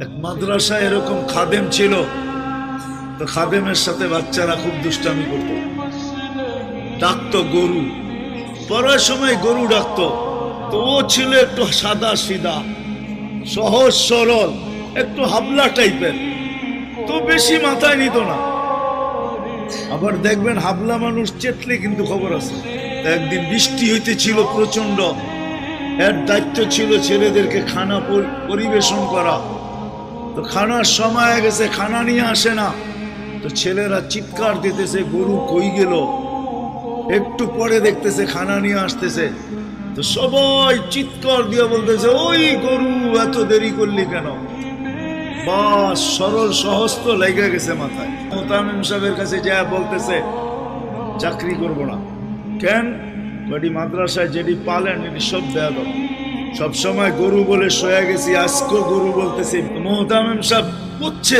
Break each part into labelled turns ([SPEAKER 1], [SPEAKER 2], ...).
[SPEAKER 1] এক মাদ্রাসায় এরকম খাদেম ছিল, তো খাদেমের সাথে বাচ্চারা খুব দুষ্টামি করত, ডাকতো গরু, পড়ার সময় গরু ডাকতো। তো ও ছিল একটু সাদা সিধা, সহজ সরল, একটু হাবলা টাইপের, তো বেশি মাথায় নিত না। আবার দেখবেন হাবলা মানুষ চেতলে কিন্তু খবর আছে। একদিন বৃষ্টি হইতেছিল প্রচন্ড, এর দায়িত্ব ছিল ছেলেদেরকে খানা পরিবেশন করা। তো খানার সময় গেছে, খানা নিয়ে আসে না, তো ছেলেরা চিৎকার দিতেছে গরু কই গেল। একটু পরে দেখতেছে খানা নিয়ে আসতেছে, তো সবাই চিৎকার দিয়ে বলতেছে ওই গরু এত দেরি করলি কেন। বাস সরল সহজ তো লেগে গেছে মাথায়। মোতামিম সাহেবের কাছে যা বলতেছে চাকরি করব না। কেন? বাড়ি মাদ্রাসায় যেটি পালেন এটি সব দেয়া দাও। সবসময় গরু বলে শোয়া গেছি, আজকেও গরু বলতেছি। মোতামিম সাহেব বুঝছে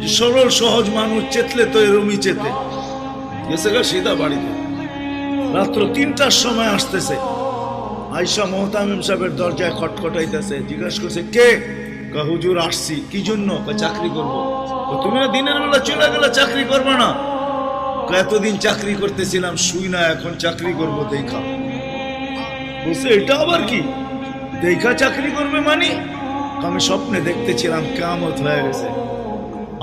[SPEAKER 1] যে সরল সহজ মানুষ চেতলে তো এরমই চেতে গেছে গা সিধা বাড়িতে। রাত্র ৩টার সময় আসতেছে, আয়সা মোহতামিম সাহেবের দরজায় খটখটাইতেছে, জিজ্ঞাসা করছে কে? হুজুর আসছি। কি জন্য? চাকরি করব। তুমি দিনের বেলা চলে গেলে চাকরি করবে না? এতদিন চাকরি করতেছিলাম শুই না, এখন চাকরি করব দেখা। বলছে এটা আবার কি দেখা চাকরি করবে মানে? আমি স্বপ্নে দেখতেছিলাম কিয়ামত হয়ে গেছে,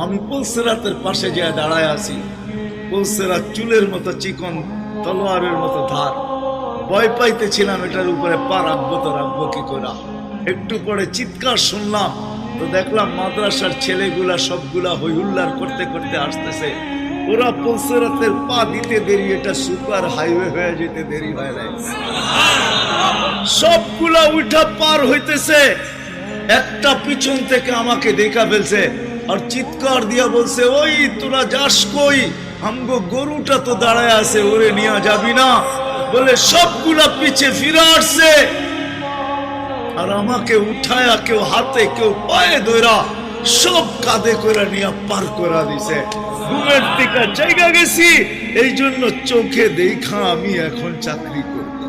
[SPEAKER 1] আমি পুলসিরাতের পাশে যা দাঁড়ায় আছি, পুলসিরাত চুলের মতো চিকন, তলোয়ারের মতো ধার। ভয় পাইতেছিলাম এটার উপরে পা রাখবো তো রাখবো কি করে। একটু পরে চিৎকার শুনলাম, তো দেখলাম মাদ্রাসার ছেলেগুলা সবগুলা হইহুল্লার করতে করতে আসতেছে। ওরা পুলসিরাতের পা দিতে দেরি, এটা সুপার হাইওয়ে হয়ে যেতে দেরি হয় নাই। সবগুলা উঠা পার হইতেছে, একটা পিছন থেকে আমাকে দেখা ফেলছে আর চিৎকার দিয়া বলছে ওই তোরা যাস কই? আমগো গরুটা তো দাঁড়ায় আছে, ওরে নিয়ে যাবি না? বলে সবগুলা পিছে ফিরে আসছে আর আমাকে উঠায়া কেউ হাতে কেউ পায়ে ধরা সব কাঁধে করে নিয়ে পার করা দিছে। ঘুমের থেকে জায়গা গেছি, এই জন্য চোখে দেখা আমি এখন চাকরি করব।